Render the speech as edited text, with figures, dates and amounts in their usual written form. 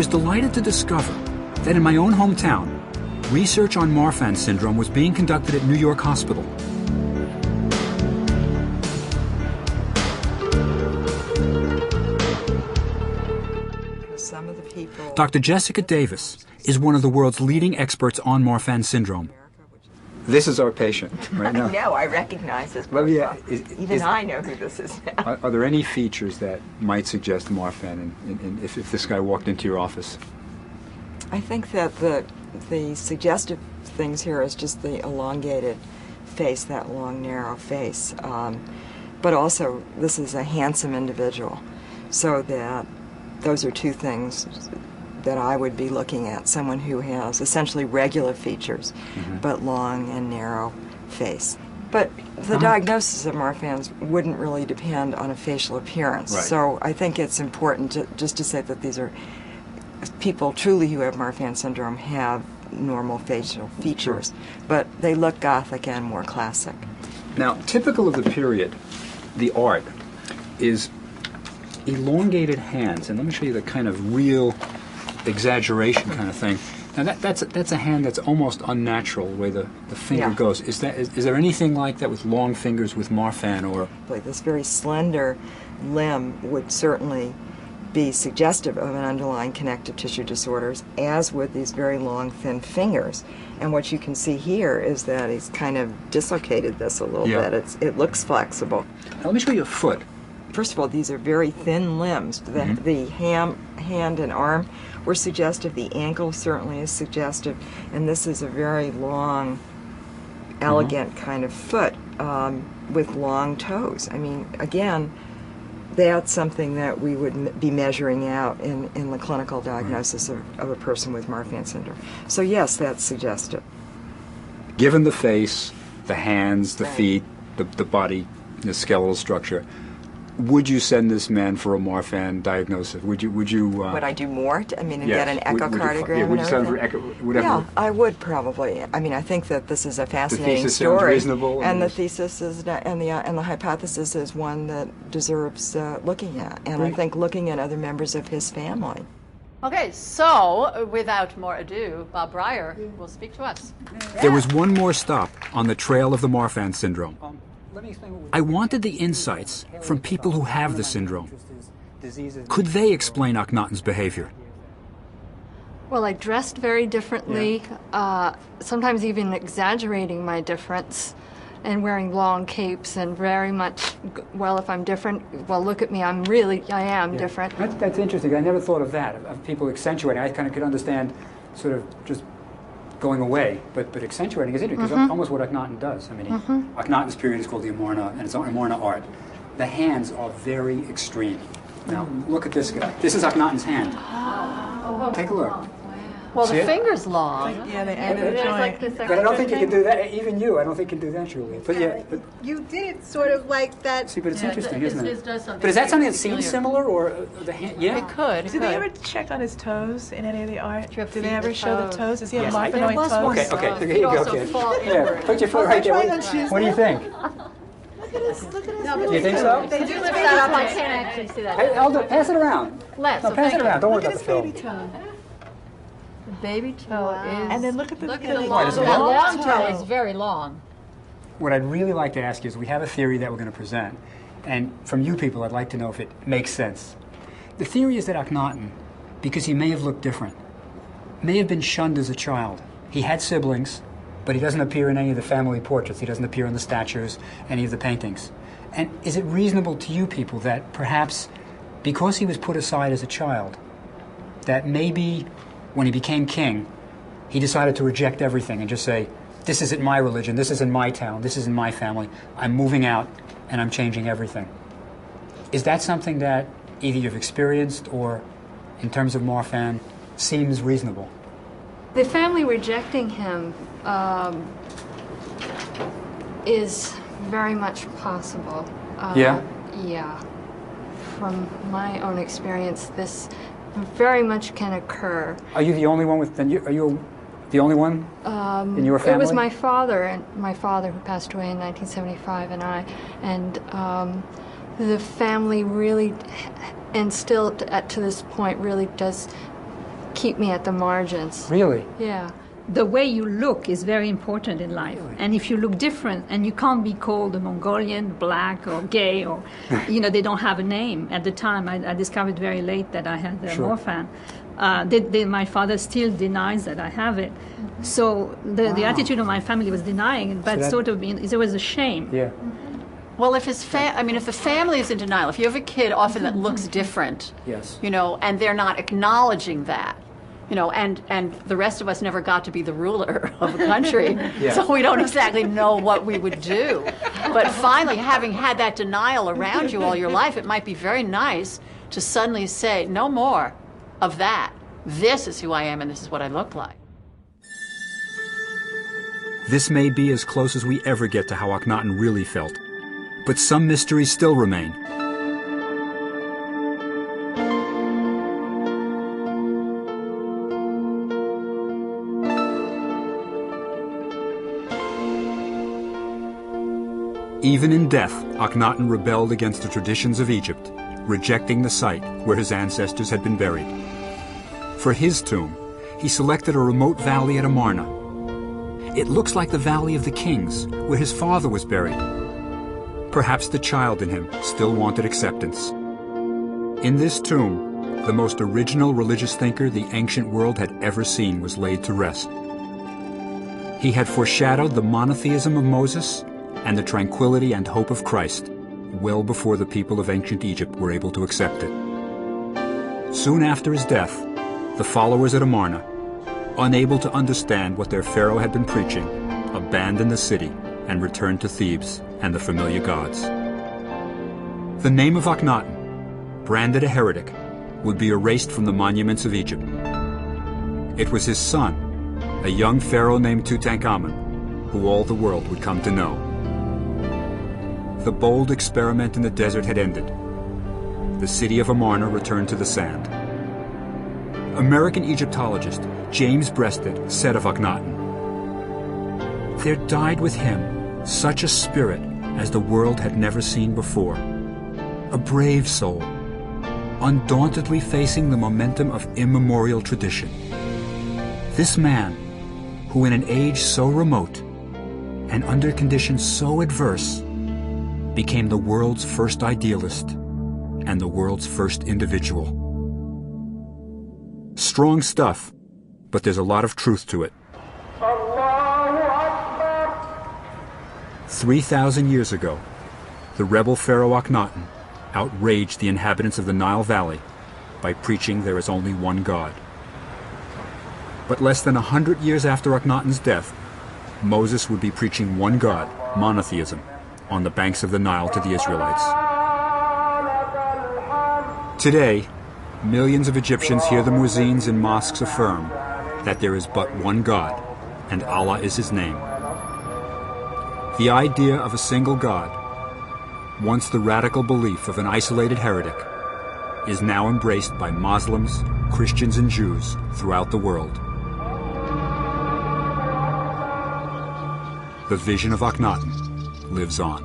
was delighted to discover that in my own hometown, research on Marfan syndrome was being conducted at New York Hospital. Some of the people... Dr. Jessica Davis is one of the world's leading experts on Marfan syndrome. This is our patient right now. I know, I recognize this profile. Even I know who this is now. Are there any features that might suggest Marfan if this guy walked into your office? I think that the suggestive things here is just the elongated face, that long, narrow face. But also, this is a handsome individual. So that those are two things that I would be looking at. Someone who has essentially regular features, but long and narrow face. But the diagnosis of Marfan's wouldn't really depend on a facial appearance. Right. So I think it's important just to say that these are people truly who have Marfan syndrome have normal facial features, but they look Gothic and more classic. Now, typical of the period, the art, is elongated hands. And let me show you the kind of real exaggeration kind of thing. Now that's a hand that's almost unnatural, the way the finger goes. Is there anything like that with long fingers with Marfan, or? This very slender limb would certainly be suggestive of an underlying connective tissue disorders, as would these very long, thin fingers. And what you can see here is that he's kind of dislocated this a little bit. It looks flexible. Now, let me show you a foot. First of all, these are very thin limbs. The hand and arm were suggestive. The ankle certainly is suggestive. And this is a very long, elegant kind of foot with long toes. I mean, again, that's something that we would be measuring out in the clinical diagnosis of a person with Marfan syndrome. So yes, that's suggestive. Given the face, the hands, the feet, the body, the skeletal structure, would you send this man for a Marfan diagnosis? Would you? Would I do more? Get an echocardiogram? Would you send for whatever? Yeah, I would probably. I mean, I think that this is a fascinating the thesis story. Sounds reasonable, and the thesis is, and the hypothesis is one that deserves looking at. And I think looking at other members of his family. Okay, so without more ado, Bob Breyer will speak to us. There was one more stop on the trail of the Marfan syndrome. I wanted the insights from people who have the syndrome. Could they explain Akhenaten's behavior? Well, I dressed very differently, sometimes even exaggerating my difference, and wearing long capes and very much, well, if I'm different, well, look at me, I am different. That's interesting. I never thought of that, of people accentuating. I kind of could understand sort of just going away, but accentuating is interesting, because that's almost what Akhenaten does. I mean, Akhenaten's period is called the Amarna, and it's Amarna art. The hands are very extreme. Now, look at this guy. This is Akhenaten's hand. Take a look. Well, the finger's long. Yeah, they added a joint. But I don't think you can do that. Even you, I don't think you can do that, Julie. But you did it sort of like that. See, but it's interesting, isn't it? Does something But is that something that seems similar, or the hand? Yeah. It could. Did they ever check on his toes in any of the art? Did they ever show the toes? Does he have Yes, Marfanoid toes? Okay, here you go, kid. Yeah, put your foot right there. What do you think? Look at this. Look at his Do you think so? They do lift that that up. I up. can't actually see that. Hey, Elder, pass it around. Left. No, pass it around. Don't worry Look about at the his baby film. toe. The baby toe is. And then look at the Why, does it That long? long toe is very long. What I'd really like to ask you is, we have a theory that we're going to present, and from you people, I'd like to know if it makes sense. The theory is that Akhenaten, because he may have looked different, may have been shunned as a child. He had siblings, but he doesn't appear in any of the family portraits. He doesn't appear in the statues, any of the paintings. And is it reasonable to you people that perhaps because he was put aside as a child, that maybe when he became king, he decided to reject everything and just say, this isn't my religion, this isn't my town, this isn't my family, I'm moving out and I'm changing everything? Is that something that either you've experienced or, in terms of Marfan, seems reasonable? The family rejecting him is very much possible. Yeah? Yeah. From my own experience, this very much can occur. Are you the only one with? Are you the only one in your family? It was my father who passed away in 1975, and the family really, and still to this point, really does keep me at the margins. Really? Yeah. The way you look is very important in life. And if you look different, and you can't be called a Mongolian, black, or gay, or, they don't have a name. At the time, I discovered very late that I had the Morphan. My father still denies that I have it. So the attitude of my family was denying it, but there was a shame. Yeah. Well, if if the family is in denial, if you have a kid often that looks different, Yes. and they're not acknowledging that, and the rest of us never got to be the ruler of a country, so we don't exactly know what we would do. But finally, having had that denial around you all your life, it might be very nice to suddenly say, no more of that. This is who I am and this is what I look like. This may be as close as we ever get to how Akhenaten really felt, but some mysteries still remain. Even in death, Akhenaten rebelled against the traditions of Egypt, rejecting the site where his ancestors had been buried. For his tomb, he selected a remote valley at Amarna. It looks like the Valley of the Kings, where his father was buried. Perhaps the child in him still wanted acceptance. In this tomb, the most original religious thinker the ancient world had ever seen was laid to rest. He had foreshadowed the monotheism of Moses and the tranquility and hope of Christ well before the people of ancient Egypt were able to accept it. Soon after his death, the followers at Amarna, unable to understand what their pharaoh had been preaching, abandoned the city and returned to Thebes and the familiar gods. The name of Akhenaten, branded a heretic, would be erased from the monuments of Egypt. It was his son, a young pharaoh named Tutankhamun, who all the world would come to know. The bold experiment in the desert had ended. The city of Amarna returned to the sand. American Egyptologist James Breasted said of Akhenaten, "There died with him such a spirit as the world had never seen before. A brave soul, undauntedly facing the momentum of immemorial tradition. This man, who in an age so remote and under conditions so adverse, became the world's first idealist and the world's first individual." Strong stuff, but there's a lot of truth to it. 3,000 years ago, the rebel pharaoh Akhenaten outraged the inhabitants of the Nile Valley by preaching there is only one God. But less than 100 years after Akhenaten's death, Moses would be preaching one God, monotheism, on the banks of the Nile to the Israelites. Today, millions of Egyptians hear the muezzins in mosques affirm that there is but one God, and Allah is his name. The idea of a single God, once the radical belief of an isolated heretic, is now embraced by Muslims, Christians, and Jews throughout the world. The vision of Akhenaten lives on.